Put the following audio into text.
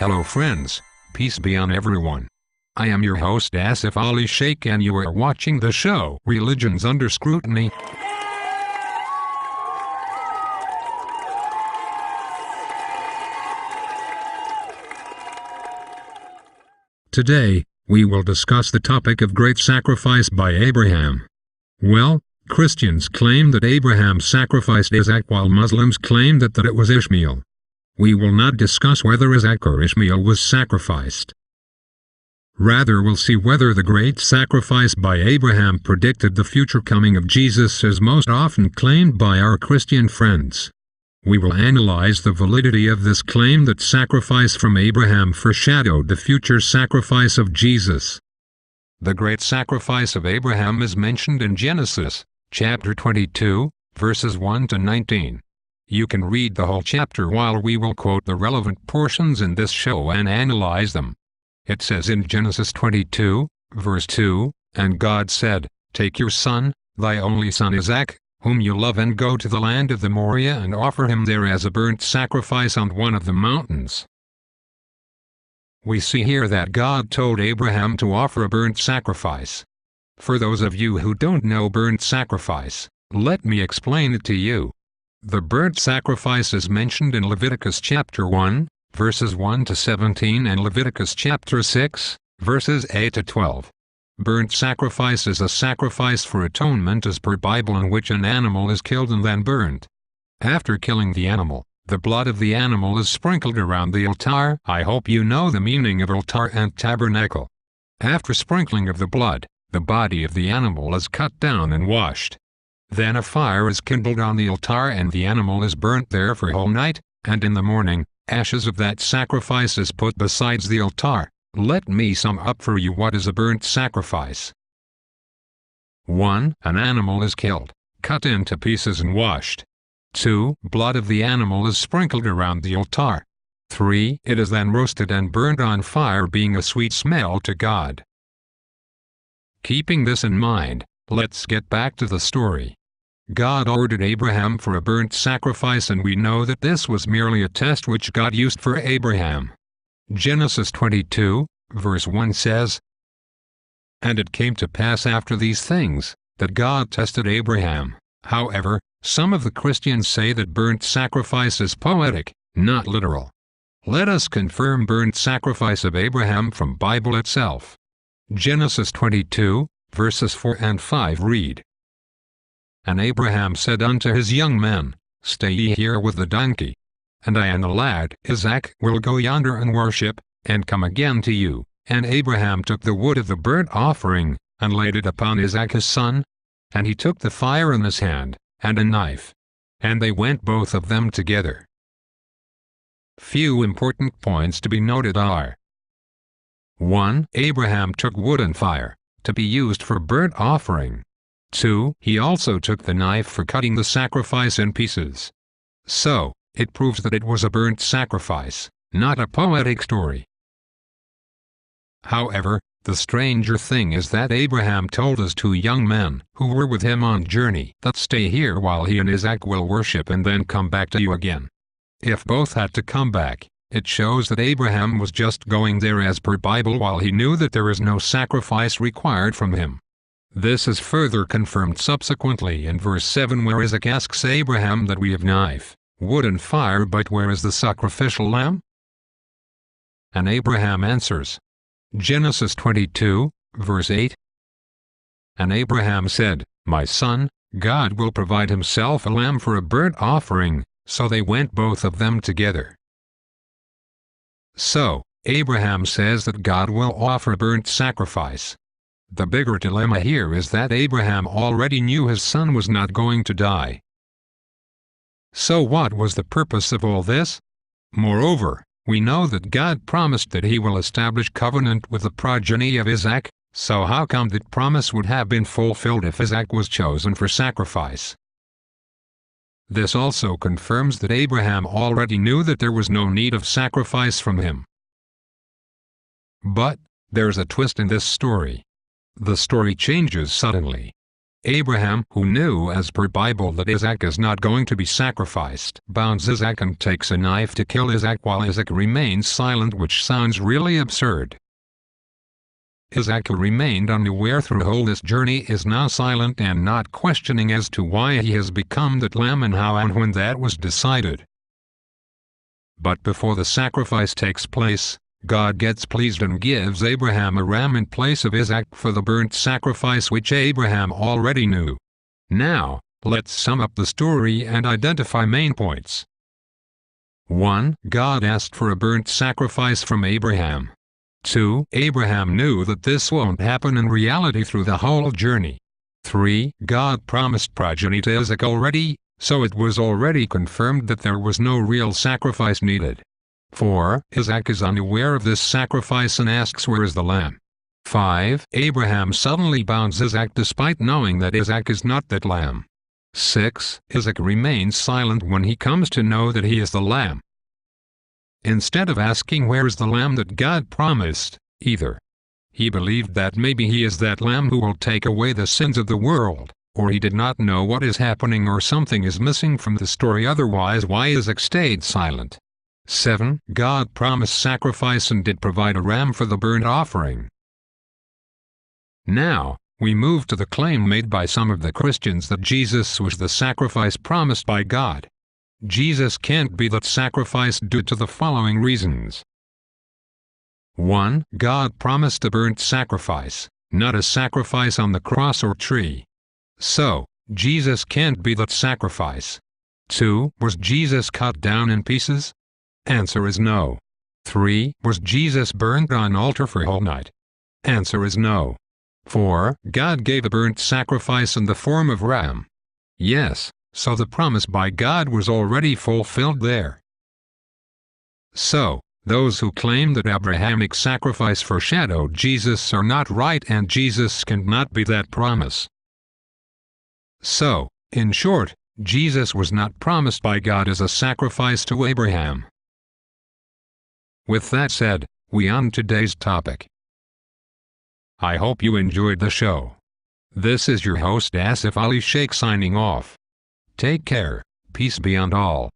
Hello friends, peace be on everyone. I am your host Asif Ali Sheikh and you are watching the show Religions Under Scrutiny. Today, we will discuss the topic of great sacrifice by Abraham. Well, Christians claim that Abraham sacrificed Isaac while Muslims claim that it was Ishmael. We will not discuss whether Isaac or Ishmael was sacrificed. Rather we'll see whether the great sacrifice by Abraham predicted the future coming of Jesus as most often claimed by our Christian friends. We will analyze the validity of this claim that sacrifice from Abraham foreshadowed the future sacrifice of Jesus. The great sacrifice of Abraham is mentioned in Genesis, chapter 22, verses 1 to 19. You can read the whole chapter while we will quote the relevant portions in this show and analyze them. It says in Genesis 22, verse 2, "And God said, Take your son, thy only son Isaac, whom you love, and go to the land of the Moriah and offer him there as a burnt sacrifice on one of the mountains." We see here that God told Abraham to offer a burnt sacrifice. For those of you who don't know burnt sacrifice, let me explain it to you. The burnt sacrifice is mentioned in Leviticus chapter 1, verses 1 to 17 and Leviticus chapter 6, verses 8 to 12. Burnt sacrifice is a sacrifice for atonement as per Bible in which an animal is killed and then burnt. After killing the animal, the blood of the animal is sprinkled around the altar. I hope you know the meaning of altar and tabernacle. After sprinkling of the blood, the body of the animal is cut down and washed. Then a fire is kindled on the altar and the animal is burnt there for a whole night, and in the morning, ashes of that sacrifice is put besides the altar. Let me sum up for you what is a burnt sacrifice. 1. An animal is killed, cut into pieces and washed. 2. Blood of the animal is sprinkled around the altar. 3. It is then roasted and burned on fire, being a sweet smell to God. Keeping this in mind, let's get back to the story. God ordered Abraham for a burnt sacrifice, and we know that this was merely a test which God used for Abraham. Genesis 22, verse 1 says, "And it came to pass after these things, that God tested Abraham." However, some of the Christians say that burnt sacrifice is poetic, not literal. Let us confirm burnt sacrifice of Abraham from Bible itself. Genesis 22, verses 4 and 5 read, "And Abraham said unto his young men, Stay ye here with the donkey. And I and the lad Isaac will go yonder and worship, and come again to you. And Abraham took the wood of the burnt offering, and laid it upon Isaac his son. And he took the fire in his hand, and a knife. And they went both of them together." Few important points to be noted are: 1. Abraham took wood and fire, to be used for burnt offering. 2. He also took the knife for cutting the sacrifice in pieces. So, it proves that it was a burnt sacrifice, not a poetic story. However, the stranger thing is that Abraham told his two young men, who were with him on journey, that stay here while he and Isaac will worship and then come back to you again. If both had to come back, it shows that Abraham was just going there as per Bible while he knew that there is no sacrifice required from him. This is further confirmed subsequently in verse 7 where Isaac asks Abraham that we have knife, wood and fire, but where is the sacrificial lamb? And Abraham answers. Genesis 22, verse 8. "And Abraham said, My son, God will provide himself a lamb for a burnt offering. So they went both of them together." So, Abraham says that God will offer a burnt sacrifice. The bigger dilemma here is that Abraham already knew his son was not going to die. So what was the purpose of all this? Moreover, we know that God promised that he will establish covenant with the progeny of Isaac, so how come that promise would have been fulfilled if Isaac was chosen for sacrifice? This also confirms that Abraham already knew that there was no need of sacrifice from him. But, there's a twist in this story. The story changes suddenly. Abraham, who knew as per Bible that Isaac is not going to be sacrificed, bounds Isaac and takes a knife to kill Isaac while Isaac remains silent, which sounds really absurd. Isaac, who remained unaware through all this journey, is now silent and not questioning as to why he has become that lamb and how and when that was decided. But before the sacrifice takes place, God gets pleased and gives Abraham a ram in place of Isaac for the burnt sacrifice, which Abraham already knew. Now, let's sum up the story and identify main points. 1. God asked for a burnt sacrifice from Abraham. 2. Abraham knew that this won't happen in reality through the whole journey. 3. God promised progeny to Isaac already, so it was already confirmed that there was no real sacrifice needed. 4. Isaac is unaware of this sacrifice and asks, "Where is the lamb?" 5. Abraham suddenly bounds Isaac despite knowing that Isaac is not that lamb. 6. Isaac remains silent when he comes to know that he is the lamb. Instead of asking where is the lamb that God promised, either he believed that maybe he is that lamb who will take away the sins of the world, or he did not know what is happening, or something is missing from the story. Otherwise, why Isaac stayed silent? 7. God promised sacrifice and did provide a ram for the burnt offering. Now, we move to the claim made by some of the Christians that Jesus was the sacrifice promised by God. Jesus can't be that sacrifice due to the following reasons. 1. God promised a burnt sacrifice, not a sacrifice on the cross or tree. So, Jesus can't be that sacrifice. 2. Was Jesus cut down in pieces? Answer is no. 3. Was Jesus burned on altar for whole night? Answer is no. 4. God gave a burnt sacrifice in the form of ram. Yes, so the promise by God was already fulfilled there. So, those who claim that Abrahamic sacrifice foreshadowed Jesus are not right, and Jesus cannot be that promise. So, in short, Jesus was not promised by God as a sacrifice to Abraham. With that said, we on today's topic. I hope you enjoyed the show. This is your host Asif Ali Sheikh signing off. Take care, peace be on all.